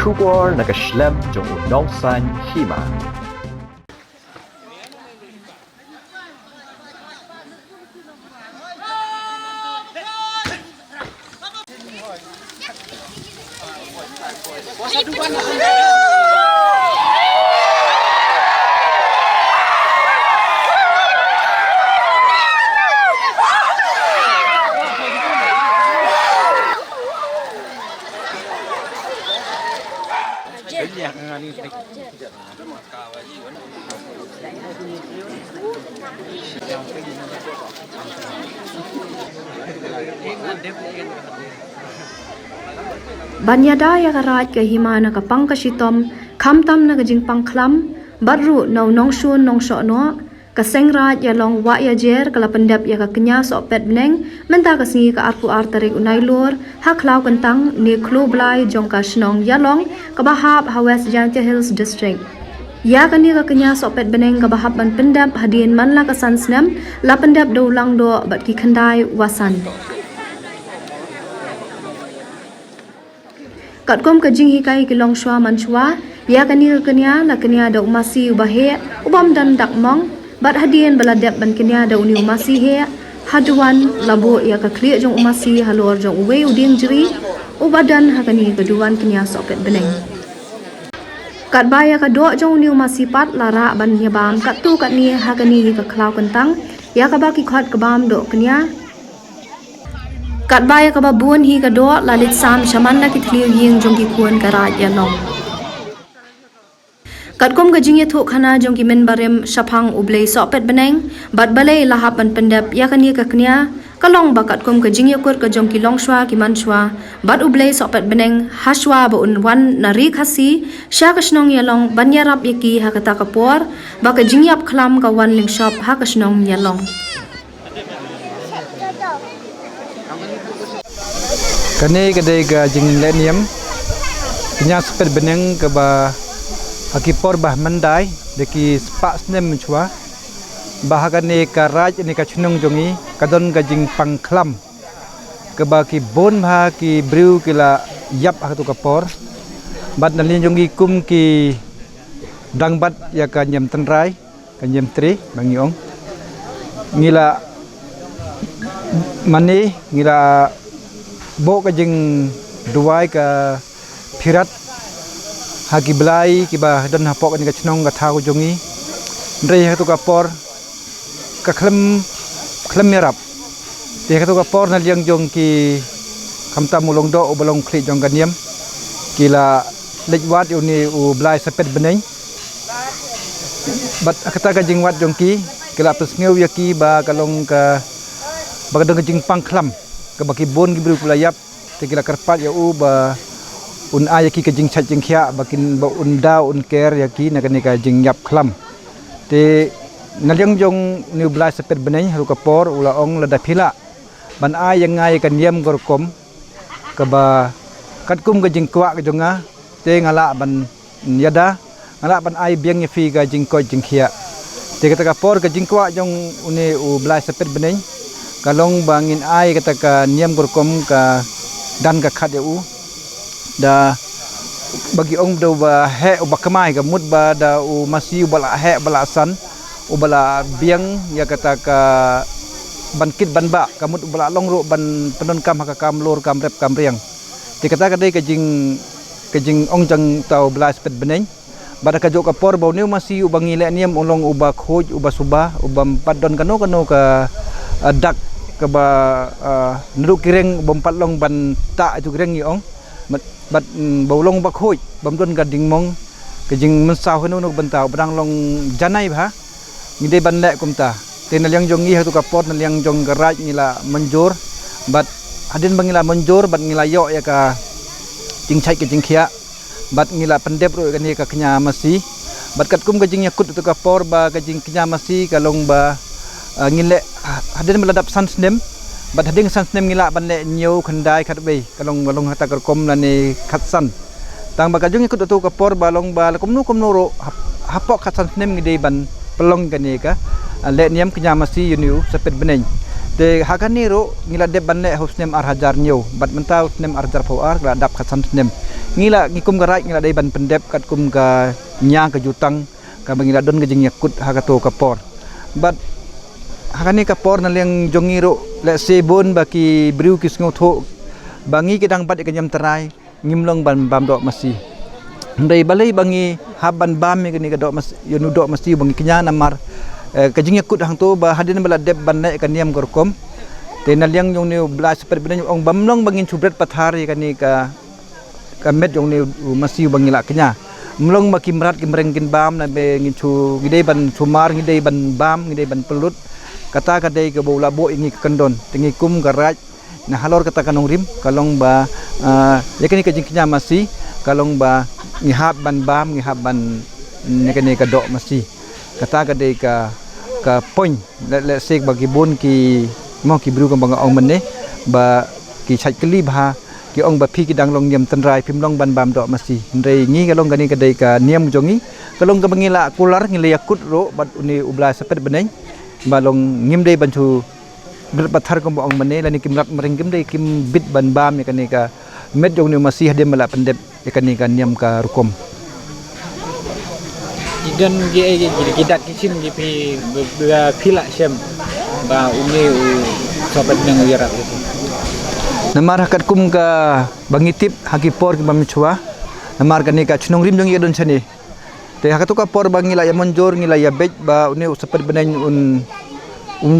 Schubor nakaschlem jong unongsan hima. Banyada ya karaj ke himana ka pangkasitom kamtam na gajing pangklam badru nau nongshun nongsho no kasengraj ya long wa ya jer kala pendap ya ka kenya so pet beneng menta ka singi ka arpu artarik unai lur haklau kentang ni klu blai jong ka snong ya long ka bahab ha West Jaintia Hills district ya kani ka kenya so pet beneng ka bahab ban pendap hadien man la ka san snam la pendap do lang do bat ki khandai wasan Katkom ka jing hikai ki long shwa manchwa ya kani ka kenya la kenya da umasi ubahe ubam dan dak mong bat hadien baladep ban kenya da uni umasi he haduan labo ya ka kli jong umasi halor jong uwe uding jiri ubadan hakani ka duan kenya sopet beneng kat baya ka do jong uni umasi pat lara ban nyabam kat tu kat ni hakani ka klau kentang ya ka baki khat ka bam do kenya Kat baya ka babun hi ka do lalit sam shaman na kitliw ying jong ki kuan ka raj ya long. Kat kom ka jing ya thuk khana jong ki men barem shapang ublei so pet beneng bat balei lahap ban pendap ya kani ka knya kalong ba kat kom ka jing ya kur ka jong ki long shwa ki man shwa bat ublei so pet beneng hashwa ba un wan na ri khasi sha ka snong ya long ban ya rap ya ki ha ka ta ka por ba ka jing yap khlam ka wan ling shop ha ka snong ya long. Kani kadai ka jing lenium kenya sepet beneng ke ba akipor bah mandai deki spak snem chwa bahagane ka raj ni ka chnung jongi kadon ka jing pangklam ke ba ki bon bha ki brew kila yap ha tu kapor bat nalin jongi kum ki dangbat ya ka nyem tenrai ka nyem tri bangiong ngila mani ngila bo ka jing duai ka phirat hagi belai ki ba don hapok ni ka chnong ka thau jongi ndrei ha tu ka por ka khlem merap te ka tu ka por na liang jong ki khamta mulong do obalong khli jong ka niam kila lejwat yu ni u blai sepet beneng bat kata ka jing wat jong ki kila pesngeu ya ki ba kalong ka ba ka jing pangklam ke baki bon gi bru kulayap te kila karpat ya u ba un aya ki ka jing chat jing khia bakin ba un da un ker ya ki na ka ni ka jing yap khlam te nalyang jong new blai sepet beneng haru ka por ula ong la da phila ban ai yang ngai ka niam gor kom ka ba kat kum ka jing kwa ka jonga te ngala ban yada ngala ban ai biang ya fi ka jing ko jing khia te ka por ka jing kwa jong uni u blai sepet beneng kalong bangin ai kata ka niam gorkom ka dan ka khat u da bagi ong do ba he u bakamai ka mut ba da u masi bala he bala san u bala biang ya kata ka bankit ban ba kamut bala long ro ban penon kam ka kam lor kam rep kam riang ti kata ka dei ka jing ong jang tau blas pet beneng bada ka jo ka por bau new masi u bangi le niam ulong u ba khoj u ba suba u bam padon kano ka dak ke ba nuruk kireng bompat long ban ta itu kireng yong bat bolong ba khoi bam don gading mong ke jing mensau henu no bantau badang long janai bha ngide ban le kumta te nalyang jong ngi hatu kapot nalyang jong garaj ngila menjur bat hadin bangila menjur bat ngila yo ya ka jing chai ke jing khia bat ngila pendep ro ka ni ka kenya masi bat kat kum ke jing yakut tu kapor ba ke jing kenya masi kalong ba ngile hadin meladap sansnem bat hading sansnem ngila ban le nyu khandai khat be kalong balong hata kom la ni khatsan tang ba kajung ikut tu kapor balong ba komnu ro hapok khat sansnem ngide ban pelong kani ka le niam kenya masi yunu sepet beneng te hakani ro ngila de ban le hosnem ar hajar nyu bat mentau snem ar jar ar la dap khat sansnem ngila ngikum garai ngila dai ban pendep kat kum ka nya ka jutang ka bangila don ka jing yakut ha ka to ka por but hakani ka por na leng jongiro le sebon baki briu kis ngotho bangi kedang pat ka nyam terai ngimlong ban bam dok masi ndai balai bangi haban bam me kani ka dok mas yonu dok masi bangi kenya namar ka jing yakut hang to ba hadin bala dep ban naik ka niam gorkom te na leng jong ni bla seper ben ong bamlong bangin chubret pathari kani ka kamet jong ni masih bangila kenya mlong makimrat kimrengkin bam na be ngichu gidei ban sumar gidei ban bam gidei ban pelut kata kadai ke bola bo ingi kendon tingi kum garaj na halor kata kanong rim kalong ba yakini kajing kenya masih kalong ba ngihab ban bam ngihab ban nekane ka dok masih kata kadai ka poin le sek bagi bon ki mo ki bru ka bang ong menne ba ki chait kli ba ki ong ba phi ki dang long niam tanrai phim long ban bam dok masi ndrei ngi kalong gani ka dei ka niam jongi kalong ka bangila kular ngile yakut ro bat uni ubla sepet beneng balong ngim dei bantu ber pathar ko ong mane lani kimrat mering kim dei kim bit ban bam ya kani ka met jong ni masih de mala pendep ya kani ka niam ka rukom idan ge gidat kicin gi pi phila sem ba uni sobat nang yarat itu namar hakat kum ka bangitip haki por ki bamichwa namar kani ka chnong rim jong yedon chani te hakat ka por bangila ya monjor ngila ya bej ba uni sepet benen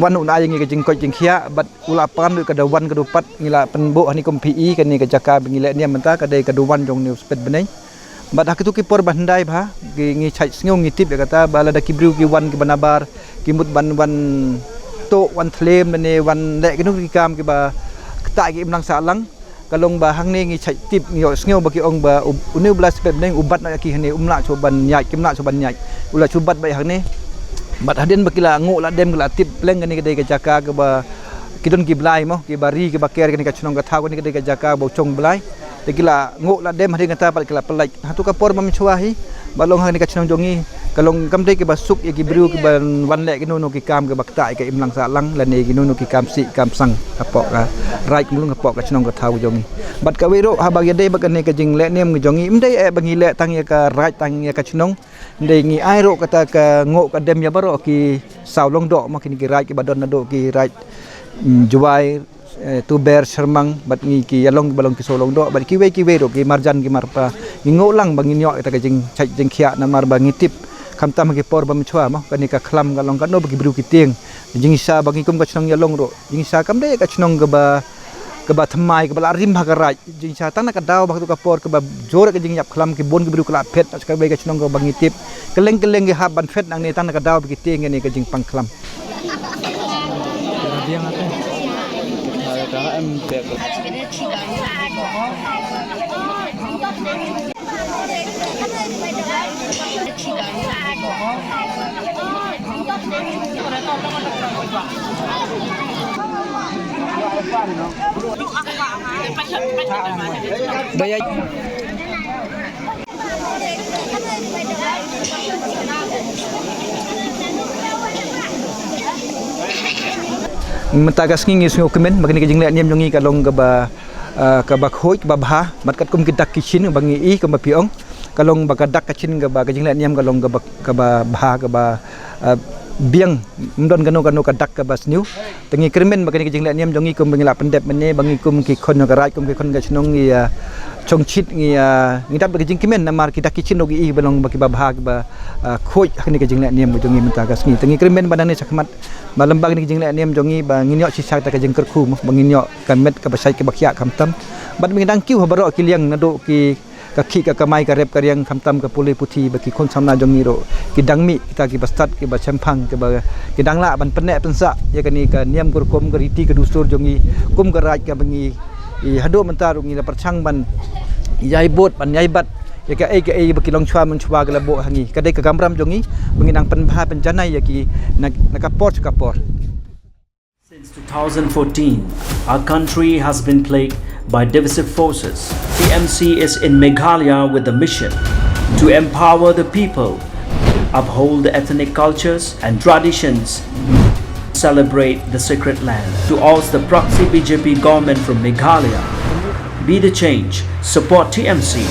wan un ayeng ke jingkot jingkhia bat ulapan ka dawan ka dupat ngila penbo hani kum pi kani ka jaka bangila ni menta ka dei ka duwan jong ni sepet benen bat hakat ki por bandai ba ngi chai sngo ngitip ya kata bala da kibriu ki wan ki banabar kimut ban to wan thlem ne wan le ki nu ki kam ki ba tại cái năng xã lăng kalong ba hang ne ngi chai tip ngi sngo ba ki ong ba unu blas pep neng ubat na ki hane umla choban nyai kim na choban nyai ula chubat ba hang ne bat hadin ba kila ngo la dem la tip pleng ni kedai ka jaka ka ba kidon ki blai mo ki bari ki ba ker ni ka chunong ka thau ni kedai ka jaka bo chong blai te kila ngo la dem hadin kata pat kila pelai hatu ka por ma michwahi balong hang ni ka chunong jongi kalong kam dei ki basuk ki briu ki ban wan le ki no ki kam ka baktai ka imlang sa lang la ne ki no ki kam si kam sang apok ka right mulung apok ka chnong ka thau jongi bat ka wero ha bagi dei bakane ka jing le nem jongi imdei bangi le tang ya ka right tang ya ka chnong dei ngi ai ro kata ka ngo ka dem ya baro ki saw long do ma ki right ki badon na do ki right juwai tu ber shermang bat ngi ki yalong balong ki solong do bat ki we ro ki marjan ki marpa ngi ngo lang bangi nyok ta ka jing chai jing khia na mar bangi tip kam tam ki por bam chwa mo kani ka khlam galong ka no bagi bru ki tieng jing sa bagi kum ka chnong yalong ro jing sa kam de ka chnong ka ba thamai ka ba rim ha ka raj jing sa tan ka daw ba ka por ka ba jor ka jing yap khlam ki bon ki bru ka phet ka be ka chnong ka bangi tip keleng ki ha ban phet nang ne tan ka daw ki tieng ni ka jing pang khlam dia ngata kalau em dek bayar mentagas ngi sngo kemen bagni ka jingle niam jongi kalong ka ba khoi ba bha mat kat kum kidak kichin bangi I ka ba piong kalong ba kadak kachin ka ba ka jingle niam kalong ka ba bha ka ba biang mdon gano kadak ka ba sniu tengi kremen bagni ka jingle niam jongi kum bangi la pendep mene bangi kum ki khon ka raj kum ki khon ka chnong ngi chongchit ngi dap ka jing kemen namar kidak kichin ogi I balong ba ki ba bha ka ba khoi hakni ka jingle niam jongi mentagas ngi tengi kremen badane sakmat balambag ni jingle niam jongi ba nginyo sisak ta ka jing kerku mo banginyo kamet ka basai ka bakhya kamtam bat mingdang kiu habaro ki liang nado ki ka khi ka kamai ka rep ka riang kamtam ka puli puthi ba ki khon samna jongi ro ki dangmi kita ki bastat ki ba chempang ki ba ki dangla ban penne pensa ya kani ka niam kurkom ka riti ka dusur jongi kum ka raj ka bangi I hado mentar ngi la perchang ban yai bot ban yai bat ya ka ai baki long chwa mun chwa gala bo hangi kadai ka gamram jongi menginang penbha penjanai ya ki nakapor. Since 2014, our country has been plagued by divisive forces. TMC is in Meghalaya with the mission to empower the people, uphold the ethnic cultures and traditions, celebrate the sacred land. To oust the proxy BJP government from Meghalaya, Be the change. Support TMC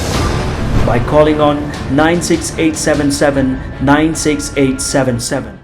by calling on 96877 96877.